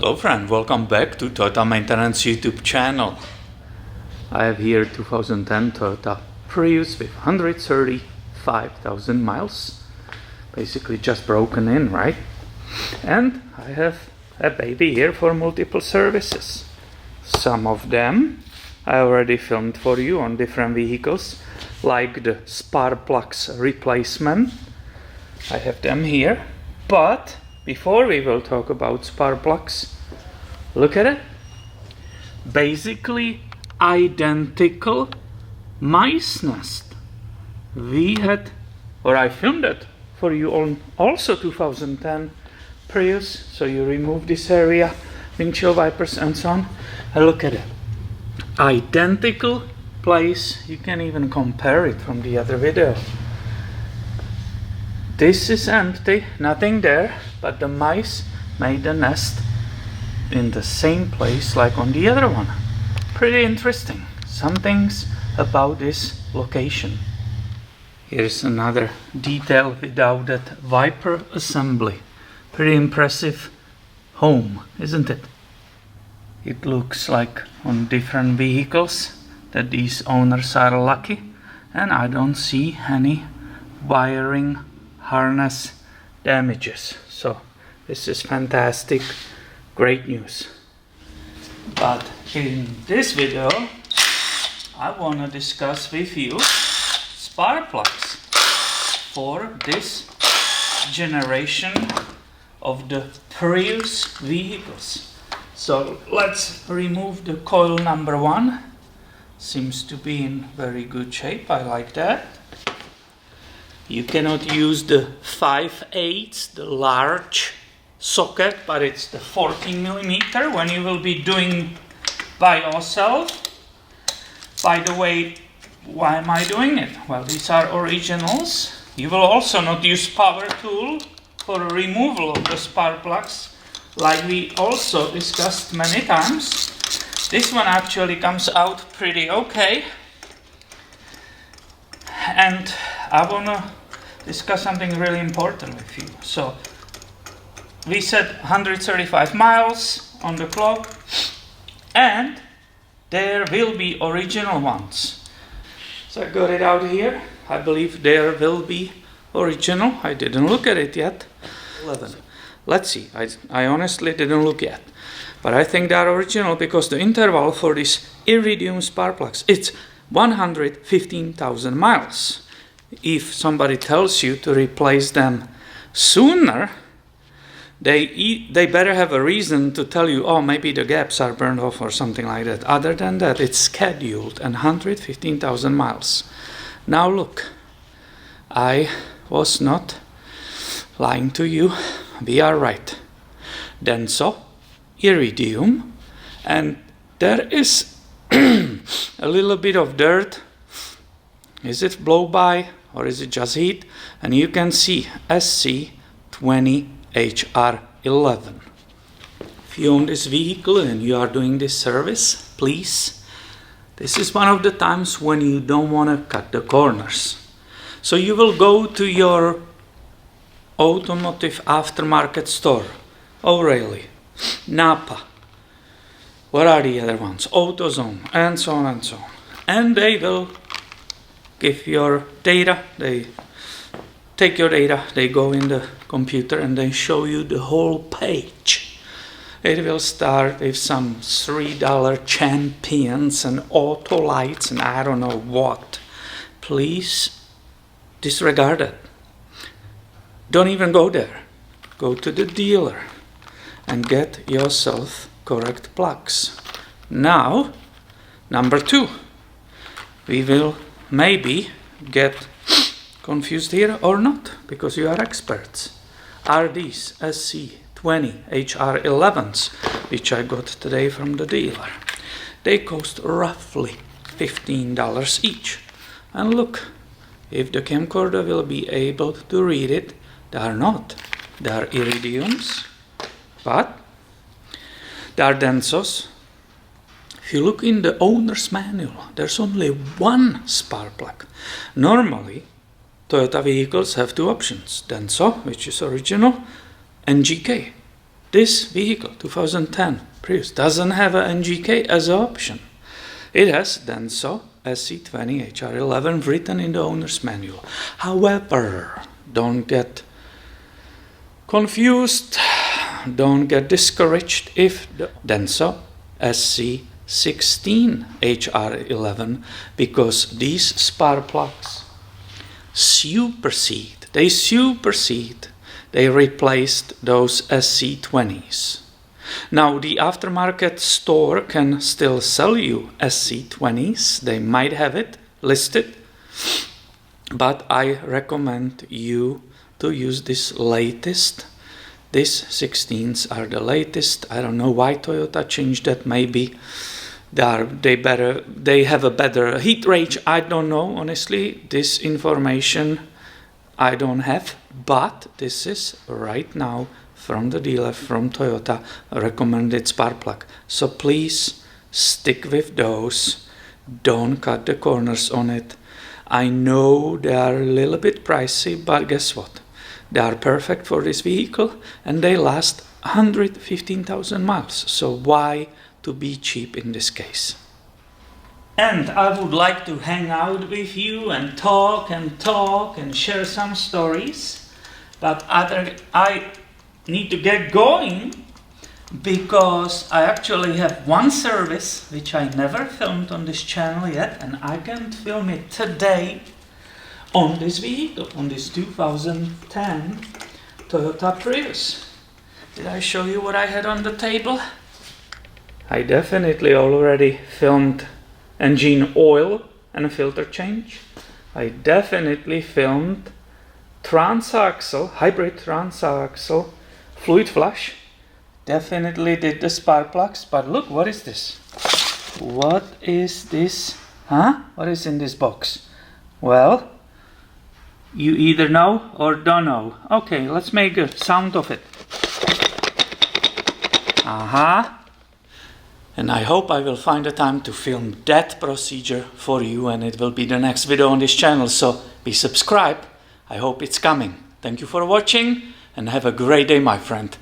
Hello friend, welcome back to Toyota Maintenance YouTube channel. I have here 2010 Toyota Prius with 135,000 miles. Basically just broken in, right? And I have a baby here for multiple services. Some of them I already filmed for you on different vehicles, like the spark plugs replacement. I have them here, but before we will talk about spark plugs, look at it. Basically identical mice nest. I filmed it for you on also 2010 Prius. So you remove this area, windshield wipers and so on. And look at it. Identical place. You can even compare it from the other video. This is empty, nothing there, but the mice made the nest in the same place like on the other one. Pretty interesting. Some things about this location. Here's another detail without that wiper assembly. Pretty impressive home, isn't it? It looks like on different vehicles that these owners are lucky, and I don't see any wiring harness damages. So this is fantastic, great news. But in this video I want to discuss with you spark plugs for this generation of the Prius vehicles. So let's remove the coil number 1. Seems to be in very good shape, I like that. You cannot use the 5/8, the large socket, but it's the 14mm when you will be doing by yourself. By the way, why am I doing it? Well, these are originals. You will also not use power tool for removal of the spark plugs, like we also discussed many times. This one actually comes out pretty okay. And I want to discuss something really important with you. So we said 135 miles on the clock, and there will be original ones. So I got it out here. I believe there will be original. I didn't look at it yet. 11. Let's see. I honestly didn't look yet. But I think they are original because the interval for these iridium spark plugs, it's 115,000 miles. If somebody tells you to replace them sooner, they better have a reason to tell you, oh, maybe the gaps are burned off or something like that. Other than that, it's scheduled and 115,000 miles. Now look, I was not lying to you. We are right. Denso, iridium, and there is a little bit of dirt. Is it blow by or is it just heat? And you can see SC20HR11. If you own this vehicle and you are doing this service, please, this is one of the times when you don't want to cut the corners. So you will go to your automotive aftermarket store, O'Reilly, Napa, what are the other ones? AutoZone, and so on and so on. And they will give your data, they take your data, they go in the computer and they show you the whole page. It will start with some $3 champions and auto lights and I don't know what. Please disregard it. Don't even go there. Go to the dealer and get yourself correct plugs. Now, number 2. We will maybe get confused here or not, because you are experts. Are these SC20HR11s, which I got today from the dealer? They cost roughly $15 each. And look, if the camcorder will be able to read it, they are not. They are iridiums, but they are Densos. If you look in the owner's manual, there's only one spark plug. Normally, Toyota vehicles have 2 options, Denso, which is original, and GK. This vehicle, 2010 Prius, doesn't have an NGK as an option. It has Denso SC20HR11 written in the owner's manual. However, don't get confused, don't get discouraged if the Denso SC16HR11, because these spark plugs supersede. They replaced those SC20s. Now the aftermarket store can still sell you SC20s. They might have it listed, but I recommend you to use this latest. These 16s are the latest. I don't know why Toyota changed that. Maybe they have a better heat range. I don't know, honestly. This information I don't have, but this is right now from the dealer, from Toyota, a recommended spark plug. So please stick with those. Don't cut the corners on it. I know they are a little bit pricey, but guess what? They are perfect for this vehicle and they last 115,000 miles. So why to be cheap in this case? And I would like to hang out with you and talk and share some stories. But I need to get going because I actually have one service which I never filmed on this channel yet, and I can film it today on this vehicle, on this 2010 Toyota Prius. Did I show you what I had on the table? I definitely already filmed engine oil and a filter change. I definitely filmed hybrid transaxle fluid flush. Definitely did the spark plugs, but look, what is this? What is this? Huh? What is in this box? Well, you either know or don't know. Okay, let's make a sound of it. Aha. And I hope I will find the time to film that procedure for you, and it will be the next video on this channel, so be subscribed. I hope it's coming. Thank you for watching and have a great day, my friend.